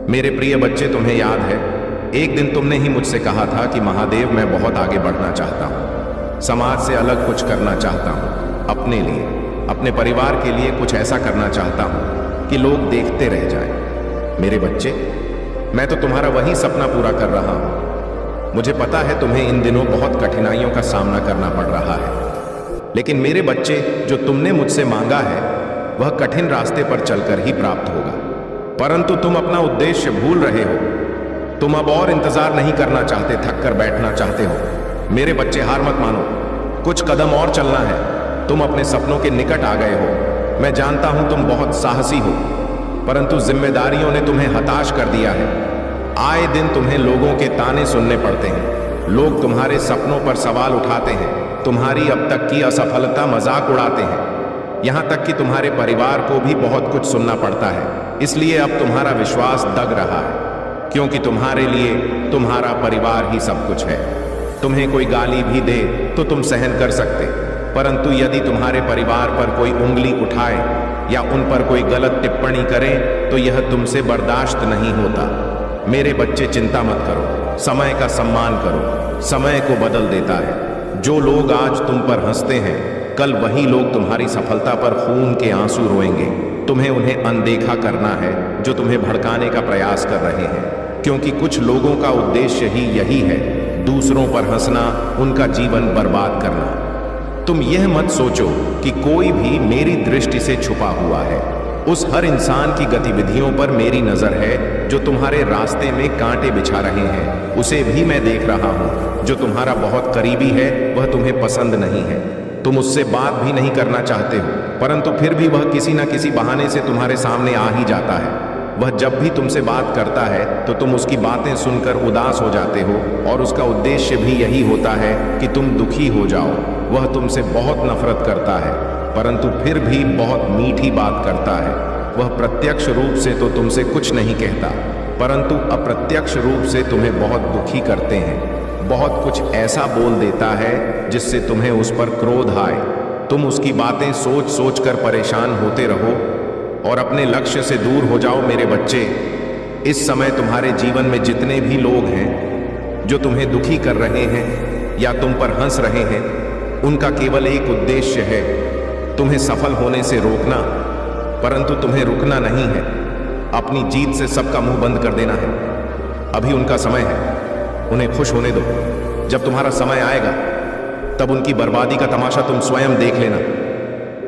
मेरे प्रिय बच्चे, तुम्हें याद है एक दिन तुमने ही मुझसे कहा था कि महादेव, मैं बहुत आगे बढ़ना चाहता हूँ, समाज से अलग कुछ करना चाहता हूँ, अपने लिए, अपने परिवार के लिए कुछ ऐसा करना चाहता हूँ कि लोग देखते रह जाएं। मेरे बच्चे, मैं तो तुम्हारा वही सपना पूरा कर रहा हूँ। मुझे पता है तुम्हें इन दिनों बहुत कठिनाइयों का सामना करना पड़ रहा है, लेकिन मेरे बच्चे, जो तुमने मुझसे मांगा है वह कठिन रास्ते पर चलकर ही प्राप्त होगा। परंतु तुम अपना उद्देश्य भूल रहे हो। तुम अब और इंतजार नहीं करना चाहते, थक कर बैठना चाहते हो। मेरे बच्चे, हार मत मानो, कुछ कदम और चलना है। तुम अपने सपनों के निकट आ गए हो। मैं जानता हूं तुम बहुत साहसी हो, परंतु जिम्मेदारियों ने तुम्हें हताश कर दिया है। आए दिन तुम्हें लोगों के ताने सुनने पड़ते हैं। लोग तुम्हारे सपनों पर सवाल उठाते हैं, तुम्हारी अब तक की असफलता मजाक उड़ाते हैं। यहां तक कि तुम्हारे परिवार को भी बहुत कुछ सुनना पड़ता है। इसलिए अब तुम्हारा विश्वास दग रहा है, क्योंकि तुम्हारे लिए तुम्हारा परिवार ही सब कुछ है। तुम्हें कोई गाली भी दे तो तुम सहन कर सकते, परंतु यदि तुम्हारे परिवार पर कोई उंगली उठाए या उन पर कोई गलत टिप्पणी करे तो यह तुमसे बर्दाश्त नहीं होता। मेरे बच्चे, चिंता मत करो, समय का सम्मान करो। समय को बदल देता है। जो लोग आज तुम पर हंसते हैं, कल वही लोग तुम्हारी सफलता पर खून के आंसू रोएंगे। तुम्हें उन्हें अनदेखा करना है जो तुम्हें भड़काने का प्रयास कर रहे हैं, क्योंकि कुछ लोगों का उद्देश्य ही यही है, दूसरों पर हंसना, उनका जीवन बर्बाद करना। तुम यह मत सोचो कि कोई भी मेरी दृष्टि से छुपा हुआ है। उस हर इंसान की गतिविधियों पर मेरी नजर है जो तुम्हारे रास्ते में कांटे बिछा रहे हैं। उसे भी मैं देख रहा हूं। जो तुम्हारा बहुत करीबी है वह तुम्हें पसंद नहीं है। तुम उससे बात भी नहीं करना चाहते हो, परंतु फिर भी वह किसी न किसी बहाने से तुम्हारे सामने आ ही जाता है। वह जब भी तुमसे बात करता है तो तुम उसकी बातें सुनकर उदास हो जाते हो, और उसका उद्देश्य भी यही होता है कि तुम दुखी हो जाओ। वह तुमसे बहुत नफरत करता है, परंतु फिर भी बहुत मीठी बात करता है। वह प्रत्यक्ष रूप से तो तुमसे कुछ नहीं कहता, परंतु अप्रत्यक्ष रूप से तुम्हें बहुत दुखी करते हैं। बहुत कुछ ऐसा बोल देता है जिससे तुम्हें उस पर क्रोध आए। तुम उसकी बातें सोच सोच कर परेशान होते रहो और अपने लक्ष्य से दूर हो जाओ। मेरे बच्चे, इस समय तुम्हारे जीवन में जितने भी लोग हैं जो तुम्हें दुखी कर रहे हैं या तुम पर हंस रहे हैं, उनका केवल एक उद्देश्य है, तुम्हें सफल होने से रोकना। परंतु तुम्हें रुकना नहीं है, अपनी जीत से सबका मुंह बंद कर देना है। अभी उनका समय है, उन्हें खुश होने दो। जब तुम्हारा समय आएगा तब उनकी बर्बादी का तमाशा तुम स्वयं देख लेना।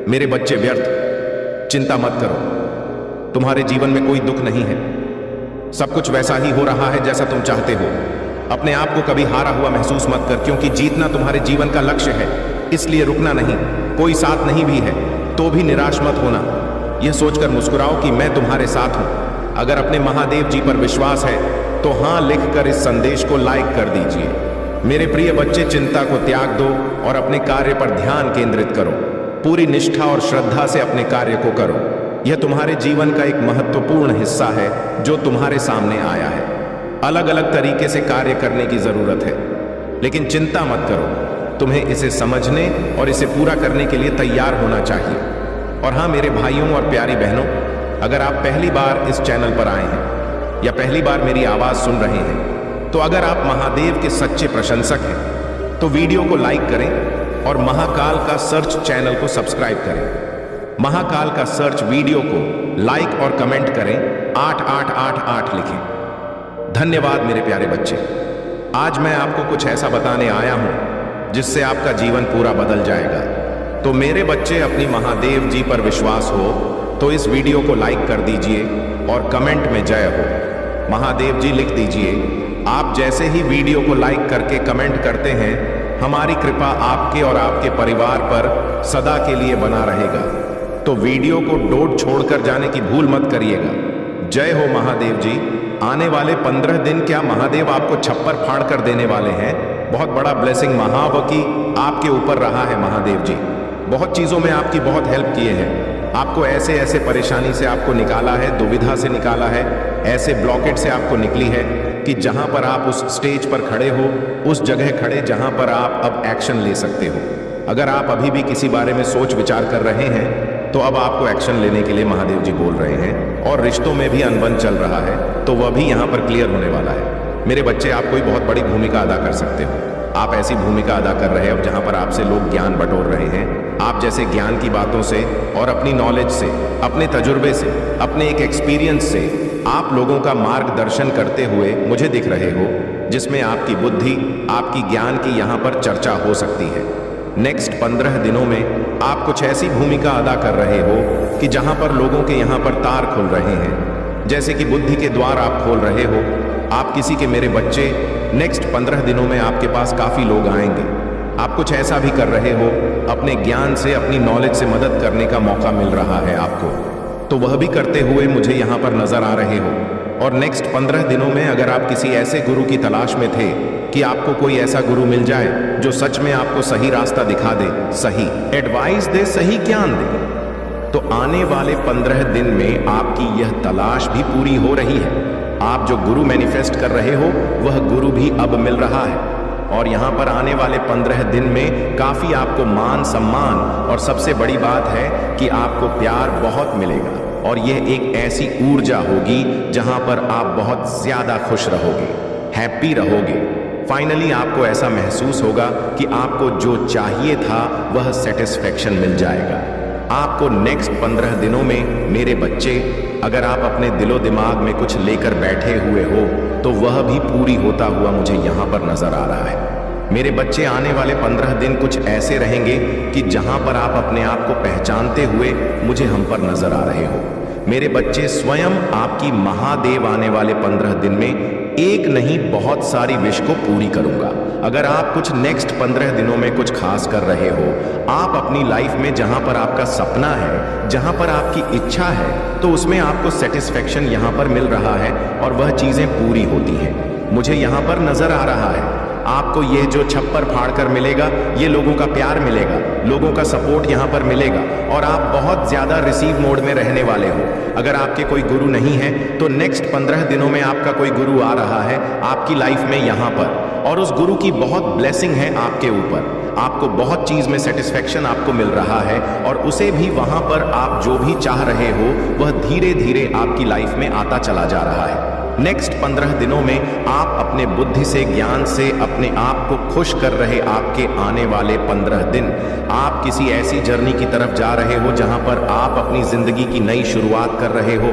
मेरे बच्चे, व्यर्थ चिंता मत करो। तुम्हारे जीवन में कोई दुख नहीं है। सब कुछ वैसा ही हो रहा है जैसा तुम चाहते हो। अपने आप को कभी हारा हुआ महसूस मत कर, क्योंकि जीतना तुम्हारे जीवन का लक्ष्य है। इसलिए रुकना नहीं। कोई साथ नहीं भी है तो भी निराश मत होना। यह सोचकर मुस्कुराओ कि मैं तुम्हारे साथ हूं। अगर अपने महादेव जी पर विश्वास है तो हां लिखकर इस संदेश को लाइक कर दीजिए। मेरे प्रिय बच्चे, चिंता को त्याग दो और अपने कार्य पर ध्यान केंद्रित करो। पूरी निष्ठा और श्रद्धा से अपने कार्य को करो। यह तुम्हारे जीवन का एक महत्वपूर्ण हिस्सा है जो तुम्हारे सामने आया है। अलग अलग तरीके से कार्य करने की जरूरत है, लेकिन चिंता मत करो। तुम्हें इसे समझने और इसे पूरा करने के लिए तैयार होना चाहिए। और हाँ मेरे भाइयों और प्यारी बहनों, अगर आप पहली बार इस चैनल पर आए हैं या पहली बार मेरी आवाज सुन रहे हैं, तो अगर आप महादेव के सच्चे प्रशंसक हैं तो वीडियो को लाइक करें और महाकाल का सर्च चैनल को सब्सक्राइब करें। महाकाल का सर्च वीडियो को लाइक और कमेंट करें, 8888 लिखें। धन्यवाद मेरे प्यारे बच्चे। आज मैं आपको कुछ ऐसा बताने आया हूं जिससे आपका जीवन पूरा बदल जाएगा। तो मेरे बच्चे, अपनी महादेव जी पर विश्वास हो तो इस वीडियो को लाइक कर दीजिए और कमेंट में जय हो महादेव जी लिख दीजिए। आप जैसे ही वीडियो को लाइक करके कमेंट करते हैं, हमारी कृपा आपके और आपके परिवार पर सदा के लिए बना रहेगा। तो वीडियो को डोट छोड़कर जाने की भूल मत करिएगा। जय हो महादेव जी। आने वाले 15 दिन क्या महादेव आपको छप्पर फाड़ कर देने वाले हैं। बहुत बड़ा ब्लेसिंग महावकी आपके ऊपर रहा है महादेव जी। बहुत चीजों में आपकी बहुत हेल्प किए हैं। आपको ऐसे ऐसे परेशानी से आपको निकाला है, दुविधा से निकाला है, ऐसे ब्लॉकेट से आपको निकली है कि जहां पर आप उस स्टेज पर खड़े हो, उस जगह खड़े जहां पर आप अब एक्शन ले सकते हो। अगर आप अभी भी किसी बारे में सोच विचार कर रहे हैं तो अब आपको एक्शन लेने के लिए महादेव जी बोल रहे हैं। और रिश्तों में भी अनबन चल रहा है तो वह भी यहाँ पर क्लियर होने वाला है। मेरे बच्चे, आप कोई बहुत बड़ी भूमिका अदा कर सकते हो। आप ऐसी भूमिका अदा कर रहे हो जहाँ पर आपसे लोग ज्ञान बटोर रहे हैं। आप जैसे ज्ञान की बातों से और अपनी नॉलेज से, अपने तजुर्बे से, अपने एक एक्सपीरियंस से आप लोगों का मार्गदर्शन करते हुए मुझे दिख रहे हो, जिसमें आपकी बुद्धि, आपकी ज्ञान की यहाँ पर चर्चा हो सकती है। नेक्स्ट 15 दिनों में आप कुछ ऐसी भूमिका अदा कर रहे हो कि जहाँ पर लोगों के यहाँ पर तार खुल रहे हैं, जैसे कि बुद्धि के द्वार आप खोल रहे हो। आप किसी के, मेरे बच्चे, नेक्स्ट 15 दिनों में आपके पास काफ़ी लोग आएंगे। आप कुछ ऐसा भी कर रहे हो, अपने ज्ञान से, अपनी नॉलेज से मदद करने का मौका मिल रहा है आपको, तो वह भी करते हुए मुझे यहाँ पर नजर आ रहे हो। और नेक्स्ट 15 दिनों में अगर आप किसी ऐसे गुरु की तलाश में थे कि आपको कोई ऐसा गुरु मिल जाए जो सच में आपको सही रास्ता दिखा दे, सही एडवाइस दे, सही ज्ञान दे, तो आने वाले 15 दिन में आपकी यह तलाश भी पूरी हो रही है। आप जो गुरु मैनिफेस्ट कर रहे हो वह गुरु भी अब मिल रहा है। और यहाँ पर आने वाले 15 दिन में काफ़ी आपको मान सम्मान, और सबसे बड़ी बात है कि आपको प्यार बहुत मिलेगा। और यह एक ऐसी ऊर्जा होगी जहाँ पर आप बहुत ज़्यादा खुश रहोगे, हैप्पी रहोगे। फाइनली आपको ऐसा महसूस होगा कि आपको जो चाहिए था वह सेटिस्फेक्शन मिल जाएगा। आपको नेक्स्ट 15 दिनों में, मेरे बच्चे, अगर आप अपने दिलो दिमाग में कुछ लेकर बैठे हुए हो तो वह भी पूरी होता हुआ मुझे यहाँ पर नजर आ रहा है। मेरे बच्चे, आने वाले 15 दिन कुछ ऐसे रहेंगे कि जहाँ पर आप अपने आप को पहचानते हुए मुझे हम पर नजर आ रहे हो। मेरे बच्चे, स्वयं आपकी महादेव आने वाले 15 दिन में एक नहीं बहुत सारी विश को पूरी करूंगा। अगर आप कुछ नेक्स्ट 15 दिनों में कुछ खास कर रहे हो, आप अपनी लाइफ में जहां पर आपका सपना है, जहां पर आपकी इच्छा है, तो उसमें आपको सेटिस्फेक्शन यहां पर मिल रहा है और वह चीजें पूरी होती हैं। मुझे यहां पर नजर आ रहा है आपको ये जो छप्पर फाड़ कर मिलेगा, ये लोगों का प्यार मिलेगा, लोगों का सपोर्ट यहाँ पर मिलेगा, और आप बहुत ज़्यादा रिसीव मोड में रहने वाले हो। अगर आपके कोई गुरु नहीं है तो नेक्स्ट 15 दिनों में आपका कोई गुरु आ रहा है आपकी लाइफ में यहाँ पर, और उस गुरु की बहुत ब्लेसिंग है आपके ऊपर। आपको बहुत चीज़ में सेटिस्फेक्शन आपको मिल रहा है, और उसे भी वहाँ पर आप जो भी चाह रहे हो वह धीरे धीरे आपकी लाइफ में आता चला जा रहा है। नेक्स्ट 15 दिनों में आप अपने बुद्धि से, ज्ञान से अपने आप को खुश कर रहे आपके आने वाले 15 दिन, आप किसी ऐसी जर्नी की तरफ जा रहे हो जहां पर आप अपनी जिंदगी की नई शुरुआत कर रहे हो।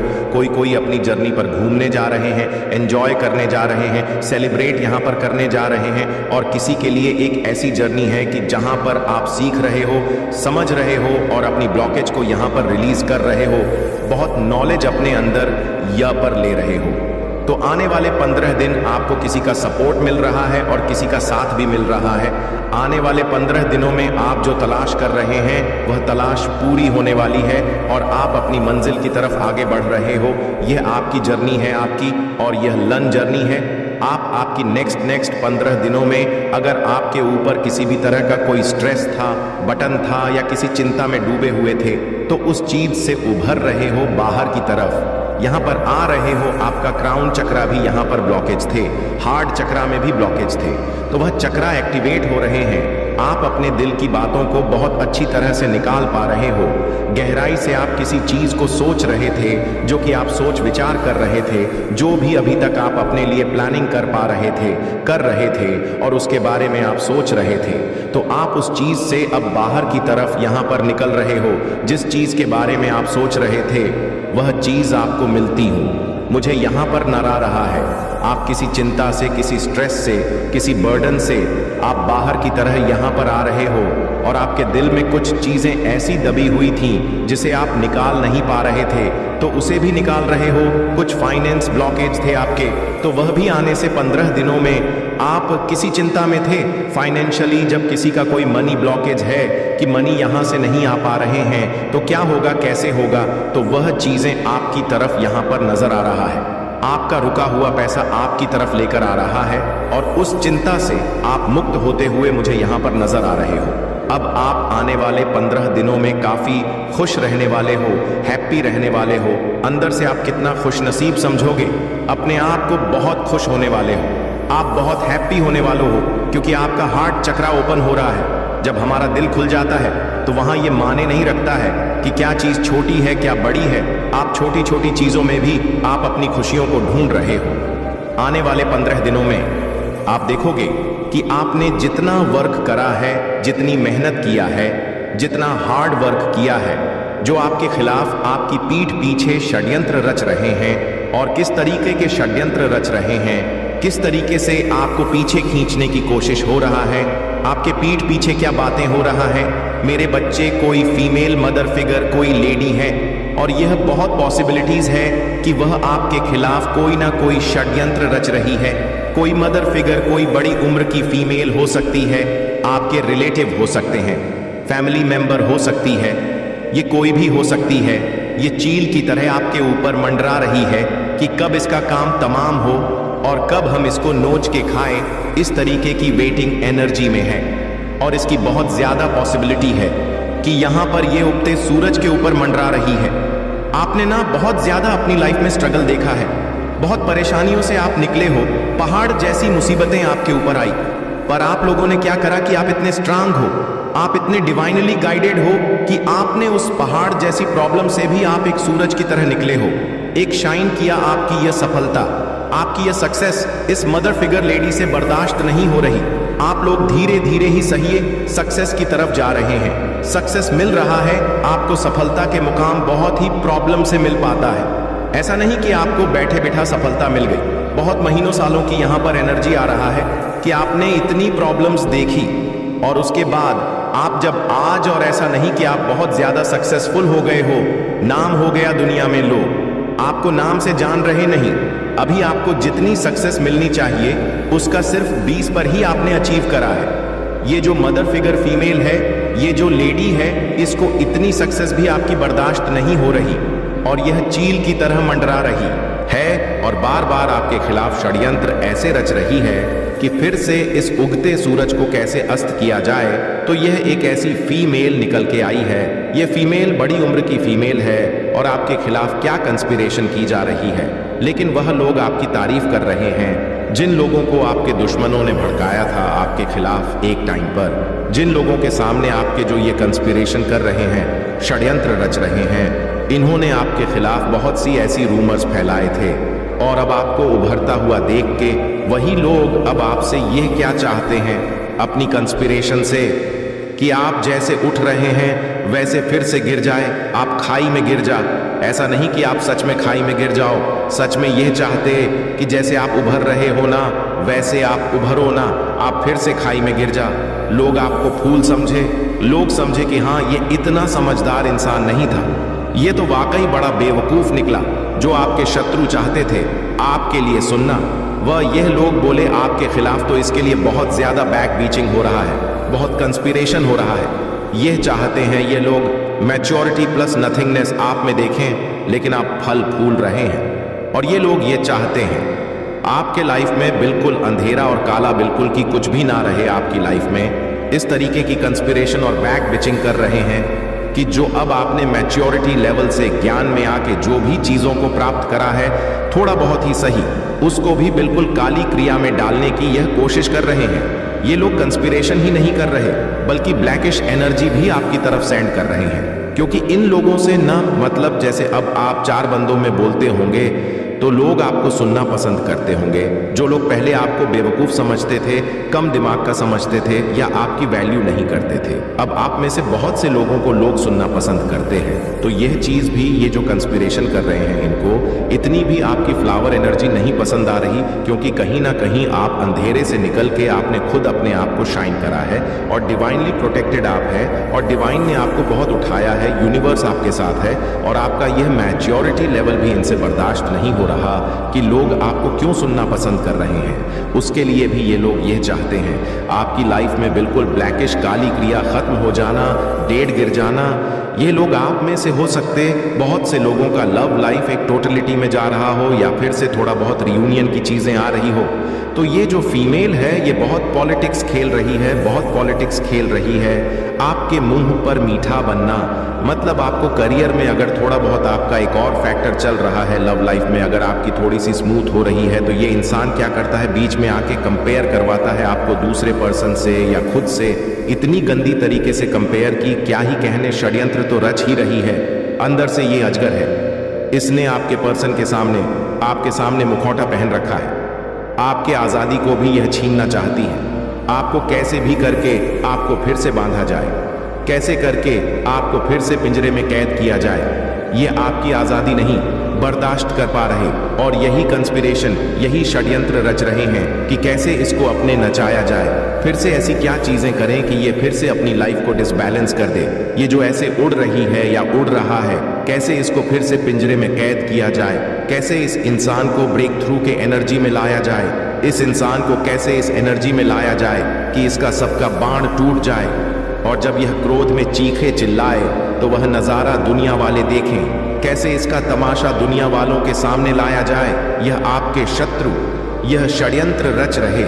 कोई अपनी जर्नी पर घूमने जा रहे हैं, एंजॉय करने जा रहे हैं, सेलिब्रेट यहां पर करने जा रहे हैं, और किसी के लिए एक ऐसी जर्नी है कि जहां पर आप सीख रहे हो, समझ रहे हो और अपनी ब्लॉकेज को यहां पर रिलीज कर रहे हो, बहुत नॉलेज अपने अंदर या पर ले रहे हो। तो आने वाले 15 दिन आपको किसी का सपोर्ट मिल रहा है और किसी का साथ भी मिल रहा है। आने वाले 15 दिनों में आप जो तलाश कर रहे हैं वह तलाश पूरी होने वाली है और आप अपनी मंजिल की तरफ आगे बढ़ रहे हो। यह आपकी जर्नी है आपकी, और यह लर्न जर्नी है। आपकी नेक्स्ट 15 दिनों में अगर आपके ऊपर किसी भी तरह का कोई स्ट्रेस था, बटन था, या किसी चिंता में डूबे हुए थे, तो उस चीज से उभर रहे हो बाहर की तरफ, यहाँ पर आ रहे हो। आपका क्राउन चक्रा भी यहाँ पर ब्लॉकेज थे, हार्ट चक्रा में भी ब्लॉकेज थे, तो वह चक्रा एक्टिवेट हो रहे हैं। आप अपने दिल की बातों को बहुत अच्छी तरह से निकाल पा रहे हो। गहराई से आप किसी चीज को सोच रहे थे, जो कि आप सोच विचार कर रहे थे, जो भी अभी तक आप अपने लिए प्लानिंग कर रहे थे और उसके बारे में आप सोच रहे थे, तो आप उस चीज से अब बाहर की तरफ यहाँ पर निकल रहे हो। जिस चीज के बारे में आप सोच रहे थे वह चीज आपको मिलती हूँ, मुझे यहाँ पर नरा रहा है। आप किसी चिंता से, किसी स्ट्रेस से, किसी बर्डन से आप बाहर की तरह यहाँ पर आ रहे हो, और आपके दिल में कुछ चीजें ऐसी दबी हुई थीं जिसे आप निकाल नहीं पा रहे थे, तो उसे भी निकाल रहे हो। कुछ फाइनेंस ब्लॉकेज थे आपके, तो वह भी आने से 15 दिनों में आप किसी चिंता में थे फाइनेंशियली। जब किसी का कोई मनी ब्लॉकेज है कि मनी यहाँ से नहीं आ पा रहे हैं, तो क्या होगा, कैसे होगा, तो वह चीजें आपकी तरफ यहाँ पर नजर आ रहा है। आपका रुका हुआ पैसा आपकी तरफ लेकर आ रहा है, और उस चिंता से आप मुक्त होते हुए मुझे यहाँ पर नजर आ रहे हो। अब आप आने वाले 15 दिनों में काफी खुश रहने वाले हो, हैप्पी रहने वाले हो। अंदर से आप कितना खुश नसीब समझोगे, अपने आप को बहुत खुश होने वाले हो, आप बहुत हैप्पी होने वाले हो, क्योंकि आपका हार्ट चक्रा ओपन हो रहा है। जब हमारा दिल खुल जाता है तो वहां ये माने नहीं रखता है कि क्या चीज छोटी है, क्या बड़ी है। आप छोटी छोटी चीजों में भी आप अपनी खुशियों को ढूंढ रहे हो। आने वाले 15 दिनों में आप देखोगे कि आपने जितना वर्क करा है, जितनी मेहनत किया है, जितना हार्ड वर्क किया है, जो आपके खिलाफ आपकी पीठ पीछे षड्यंत्र रच रहे हैं और किस तरीके के षड्यंत्र रच रहे हैं, किस तरीके से आपको पीछे खींचने की कोशिश हो रहा है, आपके पीठ पीछे क्या बातें हो रहा है। मेरे बच्चे कोई फीमेल मदर फिगर, कोई लेडी है और यह बहुत पॉसिबिलिटीज है कि वह आपके खिलाफ कोई ना कोई षड्यंत्र रच रही है। कोई मदर फिगर, कोई बड़ी उम्र की फीमेल हो सकती है, आपके रिलेटिव हो सकते हैं, फैमिली मेंबर हो सकती है, ये कोई भी हो सकती है। ये चील की तरह आपके ऊपर मंडरा रही है कि कब इसका काम तमाम हो और कब हम इसको नोच के खाएं। इस तरीके की वेटिंग एनर्जी में है और इसकी बहुत ज्यादा पॉसिबिलिटी है कि यहां पर ये उगते सूरज के ऊपर मंडरा रही है। आपने ना बहुत ज्यादा अपनी लाइफ में स्ट्रगल देखा है, बहुत परेशानियों से आप निकले हो, पहाड़ जैसी मुसीबतें आपके ऊपर आई, पर आप लोगों ने क्या करा कि आप इतने स्ट्रांग हो, आप इतने डिवाइनली गाइडेड हो कि आपने उस पहाड़ जैसी प्रॉब्लम से भी आप एक सूरज की तरह निकले हो। एक शाइन किया आपकी यह सफलता, आपकी यह सक्सेस इस मदर फिगर लेडी से बर्दाश्त नहीं हो रही। आप लोग धीरे धीरे ही सही सक्सेस की तरफ जा रहे हैं, सक्सेस मिल रहा है आपको। सफलता के मुकाम बहुत ही प्रॉब्लम से मिल पाता है। ऐसा नहीं कि आपको बैठे बैठा सफलता मिल गई, बहुत महीनों सालों की यहां पर एनर्जी आ रहा है कि आपने इतनी प्रॉब्लम्स देखी और उसके बाद आप जब आज, और ऐसा नहीं कि आप बहुत ज्यादा सक्सेसफुल हो गए हो, नाम हो गया दुनिया में, लोग आपको नाम से जान रहे नहीं, अभी आपको जितनी सक्सेस मिलनी चाहिए उसका सिर्फ 20 पर ही आपने अचीव करा है। ये जो मदर फिगर फीमेल है, ये जो लेडी है, इसको इतनी सक्सेस भी आपकी बर्दाश्त नहीं हो रही और यह चील की तरह मंडरा रही है और बार बार आपके खिलाफ षड्यंत्र ऐसे रच रही है कि फिर से इस उगते सूरज को कैसे अस्त किया जाए। तो यह एक ऐसी फीमेल निकल के आई है, यह फीमेल बड़ी उम्र की फीमेल है और आपके खिलाफ क्या कंस्पिरेशन की जा रही है। लेकिन वह लोग आपकी तारीफ कर रहे हैं जिन लोगों को आपके दुश्मनों ने भड़काया था आपके खिलाफ एक टाइम पर, जिन लोगों के सामने आपके जो ये कंस्पिरेशन कर रहे हैं, षड्यंत्र रच रहे हैं, इन्होंने आपके खिलाफ बहुत सी ऐसी रूमर्स फैलाए थे और अब आपको उभरता हुआ देख के वही लोग अब आपसे यह क्या चाहते हैं अपनी कंस्पिरेशन से कि आप जैसे उठ रहे हैं वैसे फिर से गिर जाए, आप खाई में गिर जा। ऐसा नहीं कि आप सच में खाई में गिर जाओ, सच में यह चाहते कि जैसे आप उभर रहे हो ना वैसे आप उभरो ना, आप फिर से खाई में गिर जा। लोग आपको फूल समझे, लोग समझे कि हाँ ये इतना समझदार इंसान नहीं था, ये तो वाकई बड़ा बेवकूफ निकला। जो आपके शत्रु चाहते थे आपके लिए सुनना, वह यह लोग बोले आपके खिलाफ, तो इसके लिए बहुत ज्यादा बैक बीचिंग हो रहा है, बहुत कंस्पिरेशन हो रहा है। यह चाहते हैं ये लोग मैच्योरिटी प्लस नथिंगनेस आप में देखें, लेकिन आप फल फूल रहे हैं। और ये लोग ये चाहते हैं आपके लाइफ में बिल्कुल अंधेरा और काला बिल्कुल की कुछ भी ना रहे आपकी लाइफ में। इस तरीके की कंस्पिरेशन और बैक बिचिंग कर रहे हैं कि जो अब आपने मैच्योरिटी लेवल से ज्ञान में आके जो भी चीजों को प्राप्त करा है, थोड़ा बहुत ही सही, उसको भी बिल्कुल काली क्रिया में डालने की यह कोशिश कर रहे हैं। ये लोग कंस्पिरेशन ही नहीं कर रहे बल्कि ब्लैकिश एनर्जी भी आपकी तरफ सेंड कर रहे हैं, क्योंकि इन लोगों से ना मतलब जैसे अब आप 4 बंदों में बोलते होंगे तो लोग आपको सुनना पसंद करते होंगे। जो लोग पहले आपको बेवकूफ समझते थे, कम दिमाग का समझते थे या आपकी वैल्यू नहीं करते थे, अब आप में से बहुत से लोगों को लोग सुनना पसंद करते हैं। तो यह चीज भी, ये जो कंस्पिरेशन कर रहे हैं इनको इतनी भी आपकी फ्लावर एनर्जी नहीं पसंद आ रही, क्योंकि कहीं ना कहीं आप अंधेरे से निकल के आपने खुद अपने आप को शाइन करा है और डिवाइनली प्रोटेक्टेड आप है और डिवाइन ने आपको बहुत उठाया है, यूनिवर्स आपके साथ है और आपका यह मैच्योरिटी लेवल भी इनसे बर्दाश्त नहीं हो रहा कि लोग आपको क्यों सुनना पसंद कर रहे हैं। उसके लिए भी ये लोग यह चाहते हैं आपकी लाइफ में बिल्कुल ब्लैकिश काली क्रिया खत्म हो जाना, डेढ़ गिर जाना। ये लोग आप में से हो सकते बहुत से लोगों का लव लाइफ एक टोटलिटी में जा रहा हो या फिर से थोड़ा बहुत रियूनियन की चीजें आ रही हो। तो ये जो फीमेल है ये बहुत पॉलिटिक्स खेल रही है, बहुत पॉलिटिक्स खेल रही है। आपके मुंह पर मीठा बनना मतलब आपको करियर में अगर थोड़ा बहुत आपका एक और फैक्टर चल रहा है, लव लाइफ में अगर आपकी थोड़ी सी स्मूथ हो रही है, तो ये इंसान क्या करता है, बीच में आके कंपेयर करवाता है आपको दूसरे पर्सन से या खुद से। इतनी गंदी तरीके से कंपेयर की क्या ही कहने, षड्यंत्र तो रच ही रही है। अंदर से ये अजगर है, इसने आपके पर्सन के सामने, आपके सामने मुखौटा पहन रखा है। आपके आज़ादी को भी यह छीनना चाहती है। आपको कैसे भी करके आपको फिर से बांधा जाए, कैसे करके आपको फिर से पिंजरे में कैद किया जाए। ये आपकी आज़ादी नहीं बर्दाश्त कर पा रहे और यही कंस्पिरेशन, यही षड्यंत्र रच रहे हैं कि कैसे इसको अपने नचाया जाए। फिर से ऐसी क्या चीज़ें करें कि ये फिर से अपनी लाइफ को डिसबैलेंस कर दे। ये जो ऐसे उड़ रही है या उड़ रहा है, कैसे इसको फिर से पिंजरे में कैद किया जाए। कैसे इस इंसान को ब्रेक थ्रू के एनर्जी में लाया जाए। इस इंसान को कैसे इस एनर्जी में लाया जाए कि इसका सबका बाण टूट जाए और जब यह क्रोध में चीखे चिल्लाए तो वह नज़ारा दुनिया वाले देखें। कैसे इसका तमाशा दुनिया वालों के सामने लाया जाए। यह आपके शत्रु यह षड्यंत्र रच रहे,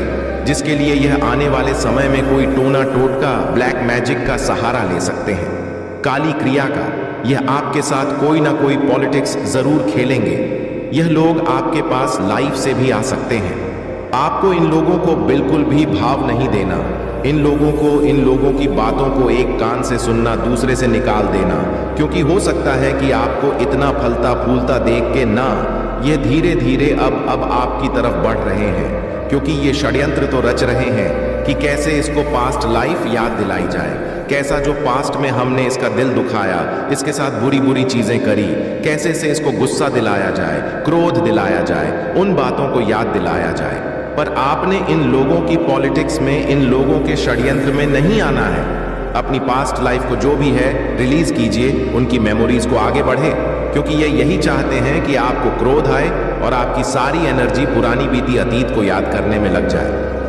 जिसके लिए यह आने वाले समय में कोई टोना टोटका, ब्लैक मैजिक का सहारा ले सकते हैं, काली क्रिया का। यह आपके साथ कोई ना कोई पॉलिटिक्स जरूर खेलेंगे। यह लोग आपके पास लाइफ से भी आ सकते हैं। आपको इन लोगों को बिल्कुल भी भाव नहीं देना। इन लोगों की बातों को एक कान से सुनना, दूसरे से निकाल देना, क्योंकि हो सकता है कि आपको इतना फलता फूलता देख के ना, ये धीरे धीरे अब आपकी तरफ बढ़ रहे हैं, क्योंकि ये षड्यंत्र तो रच रहे हैं कि कैसे इसको पास्ट लाइफ याद दिलाई जाए। कैसा जो पास्ट में हमने इसका दिल दुखाया, इसके साथ बुरी बुरी चीजें करी, कैसे से इसको गुस्सा दिलाया जाए, क्रोध दिलाया जाए, उन बातों को याद दिलाया जाए। पर आपने इन लोगों की पॉलिटिक्स में, इन लोगों के षड्यंत्र में नहीं आना है। अपनी पास्ट लाइफ को जो भी है रिलीज कीजिए, उनकी मेमोरीज को आगे बढ़े, क्योंकि ये यही चाहते हैं कि आपको क्रोध आए और आपकी सारी एनर्जी पुरानी बीती अतीत को याद करने में लग जाए।